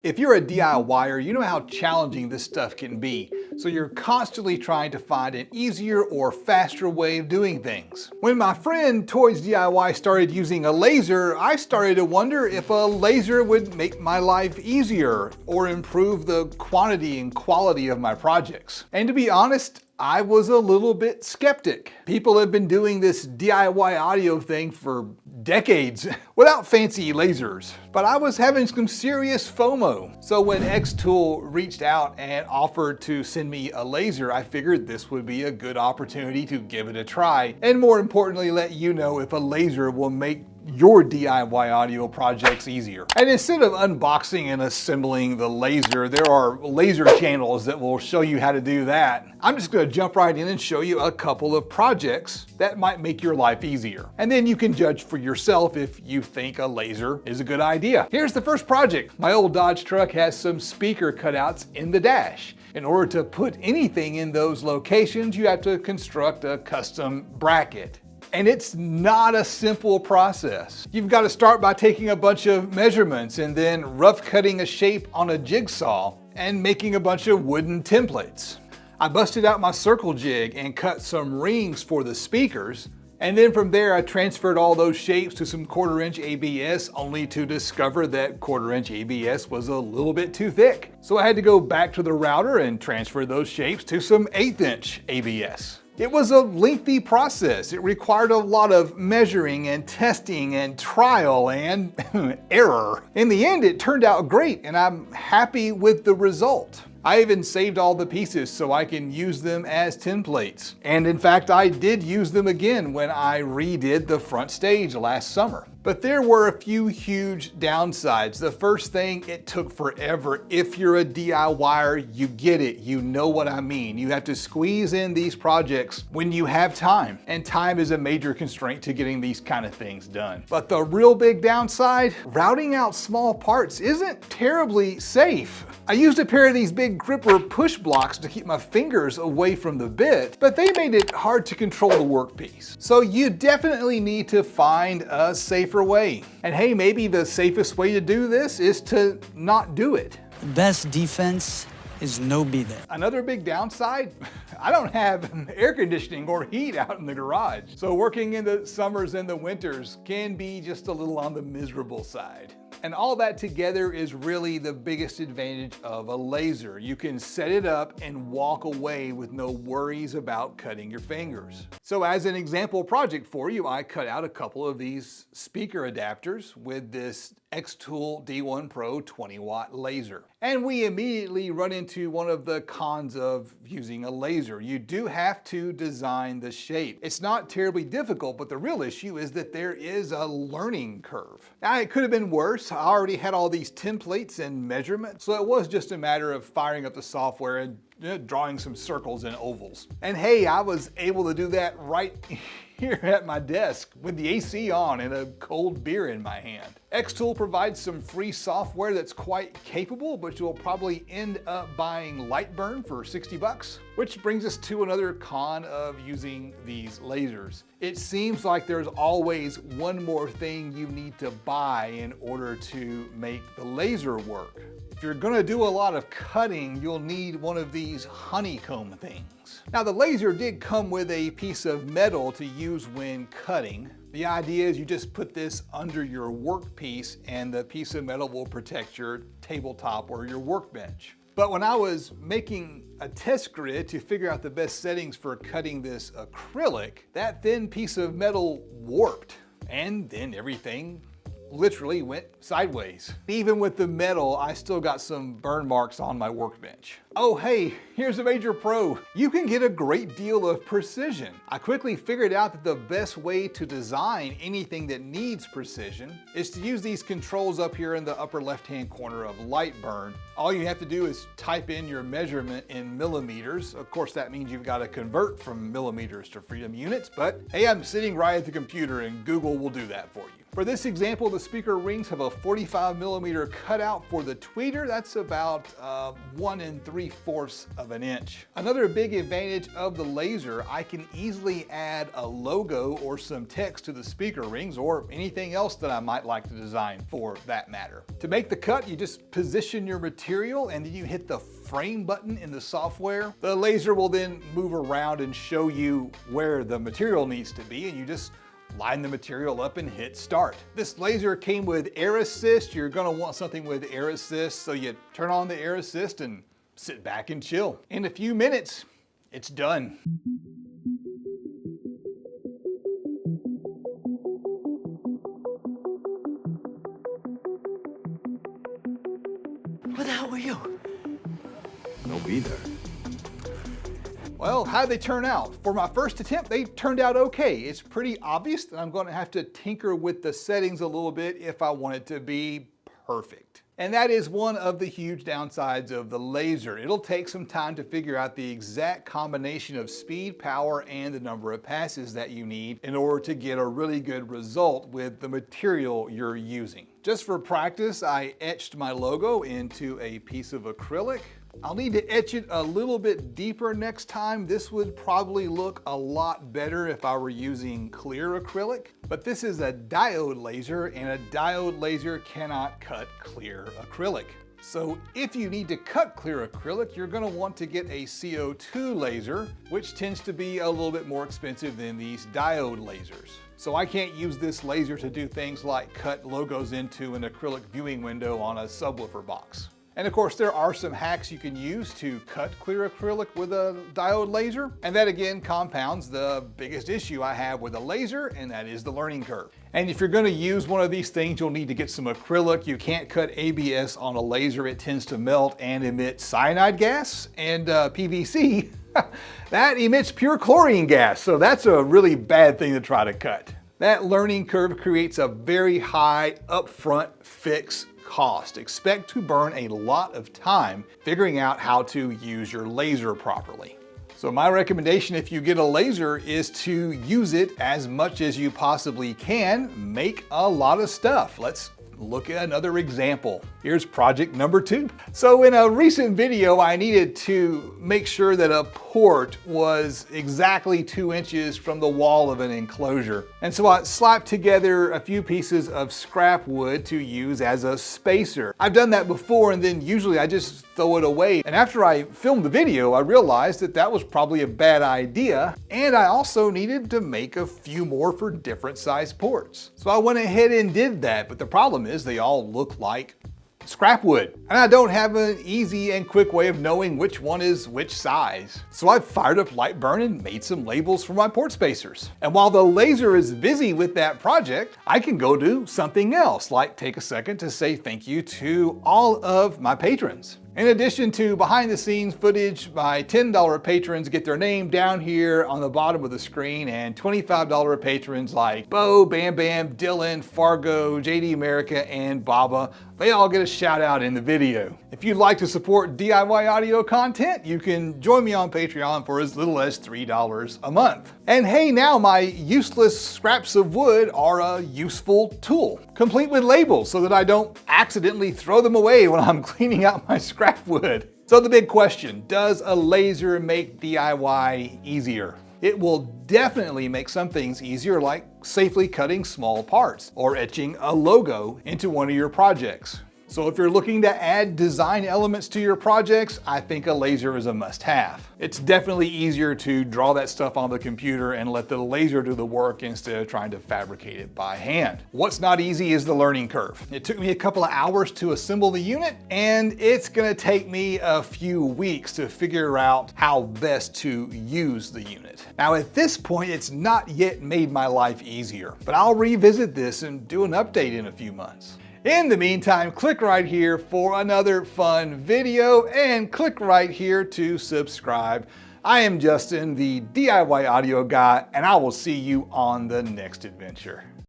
If you're a DIYer, you know how challenging this stuff can be, so you're constantly trying to find an easier or faster way of doing things. When my friend Toys DIY started using a laser, I started to wonder if a laser would make my life easier or improve the quantity and quality of my projects. And to be honest, I was a little bit skeptic. People have been doing this DIY audio thing for decades without fancy lasers, but I was having some serious FOMO. So when xTool reached out and offered to send me a laser, I figured this would be a good opportunity to give it a try, and more importantly, let you know if a laser will make your DIY audio projects easier. And instead of unboxing and assembling the laser, there are laser channels that will show you how to do that. I'm just going to jump right in and show you a couple of projects that might make your life easier. And then you can judge for yourself if you think a laser is a good idea. Here's the first project. My old Dodge truck has some speaker cutouts in the dash. In order to put anything in those locations, you have to construct a custom bracket. And it's not a simple process. You've got to start by taking a bunch of measurements and then rough cutting a shape on a jigsaw and making a bunch of wooden templates. I busted out my circle jig and cut some rings for the speakers. And then from there, I transferred all those shapes to some 1/4" ABS, only to discover that 1/4" ABS was a little bit too thick. So I had to go back to the router and transfer those shapes to some 1/8" ABS. It was a lengthy process. It required a lot of measuring and testing and trial and error. In the end, it turned out great, and I'm happy with the result. I even saved all the pieces so I can use them as templates. And in fact, I did use them again when I redid the front stage last summer. But there were a few huge downsides. The first thing, it took forever. If you're a DIYer, you get it. You know what I mean. You have to squeeze in these projects when you have time. And time is a major constraint to getting these kind of things done. But the real big downside, routing out small parts isn't terribly safe. I used a pair of these big gripper push blocks to keep my fingers away from the bit, but they made it hard to control the workpiece. So you definitely need to find a safer way. And hey, maybe the safest way to do this is to not do it. The best defense is no be there. Another big downside, I don't have air conditioning or heat out in the garage. So working in the summers and the winters can be just a little on the miserable side. And all that together is really the biggest advantage of a laser. You can set it up and walk away with no worries about cutting your fingers. So as an example project for you, I cut out a couple of these speaker adapters with this xTool D1 Pro 20-watt laser. And we immediately run into one of the cons of using a laser. You do have to design the shape. It's not terribly difficult, but the real issue is that there is a learning curve. Now, it could have been worse. I already had all these templates and measurements, so it was just a matter of firing up the software and drawing some circles and ovals. And hey, I was able to do that right here at my desk with the AC on and a cold beer in my hand. xTool provides some free software that's quite capable, but you'll probably end up buying Lightburn for 60 bucks. Which brings us to another con of using these lasers. It seems like there's always one more thing you need to buy in order to make the laser work. If you're gonna do a lot of cutting, you'll need one of these honeycomb things. Now, the laser did come with a piece of metal to use when cutting. The idea is you just put this under your workpiece and the piece of metal will protect your tabletop or your workbench. But when I was making a test grid to figure out the best settings for cutting this acrylic, that thin piece of metal warped, and then everything literally went sideways. Even with the metal, I still got some burn marks on my workbench. Oh hey, here's a major pro. You can get a great deal of precision. I quickly figured out that the best way to design anything that needs precision is to use these controls up here in the upper left-hand corner of Lightburn. All you have to do is type in your measurement in millimeters. Of course, that means you've got to convert from millimeters to freedom units, but hey, I'm sitting right at the computer and Google will do that for you. For this example, the speaker rings have a 45mm cutout for the tweeter. That's about 1 3/4 of an inch. Another big advantage of the laser, I can easily add a logo or some text to the speaker rings or anything else that I might like to design for that matter. To make the cut, you just position your material and then you hit the frame button in the software. The laser will then move around and show you where the material needs to be, and you just line the material up and hit start. This laser came with air assist. You're gonna want something with air assist, so you turn on the air assist and sit back and chill. In a few minutes, it's done. Where the hell were you? No be there. Well, how'd they turn out? For my first attempt, they turned out okay. It's pretty obvious that I'm going to have to tinker with the settings a little bit if I want it to be perfect. And that is one of the huge downsides of the laser. It'll take some time to figure out the exact combination of speed, power, and the number of passes that you need in order to get a really good result with the material you're using. Just for practice, I etched my logo into a piece of acrylic. I'll need to etch it a little bit deeper next time. This would probably look a lot better if I were using clear acrylic, but this is a diode laser and a diode laser cannot cut clear acrylic. So if you need to cut clear acrylic, you're going to want to get a CO2 laser, which tends to be a little bit more expensive than these diode lasers. So I can't use this laser to do things like cut logos into an acrylic viewing window on a subwoofer box. And of course, there are some hacks you can use to cut clear acrylic with a diode laser. And that again compounds the biggest issue I have with a laser, and that is the learning curve. And if you're going to use one of these things, you'll need to get some acrylic. You can't cut ABS on a laser. It tends to melt and emit cyanide gas, and PVC, that emits pure chlorine gas. So that's a really bad thing to try to cut. That learning curve creates a very high upfront fix cost. Expect to burn a lot of time figuring out how to use your laser properly. So my recommendation if you get a laser is to use it as much as you possibly can. Make a lot of stuff. Let's look at another example. Here's project number 2. So in a recent video, I needed to make sure that a port was exactly 2 inches from the wall of an enclosure. And so I slapped together a few pieces of scrap wood to use as a spacer. I've done that before, and then usually I just throw it away. And after I filmed the video, I realized that that was probably a bad idea. And I also needed to make a few more for different size ports. So I went ahead and did that, but the problem is they all look like scrap wood. And I don't have an easy and quick way of knowing which one is which size. So I fired up Lightburn and made some labels for my port spacers. And while the laser is busy with that project, I can go do something else, like take a second to say thank you to all of my patrons. In addition to behind the scenes footage, my $10 patrons get their name down here on the bottom of the screen, and $25 patrons like Bo, Bam Bam, Dylan, Fargo, JD America, and Baba, they all get a shout out in the video. If you'd like to support DIY audio content, you can join me on Patreon for as little as $3 a month. And hey, now my useless scraps of wood are a useful tool, complete with labels so that I don't accidentally throw them away when I'm cleaning out my scrap wood. So the big question, does a laser make DIY easier? It will definitely make some things easier, like safely cutting small parts or etching a logo into one of your projects. So if you're looking to add design elements to your projects, I think a laser is a must-have. It's definitely easier to draw that stuff on the computer and let the laser do the work instead of trying to fabricate it by hand. What's not easy is the learning curve. It took me a couple of hours to assemble the unit, and it's gonna take me a few weeks to figure out how best to use the unit. Now at this point, it's not yet made my life easier, but I'll revisit this and do an update in a few months. In the meantime, click right here for another fun video and click right here to subscribe. I am Justin, the DIY audio guy, and I will see you on the next adventure.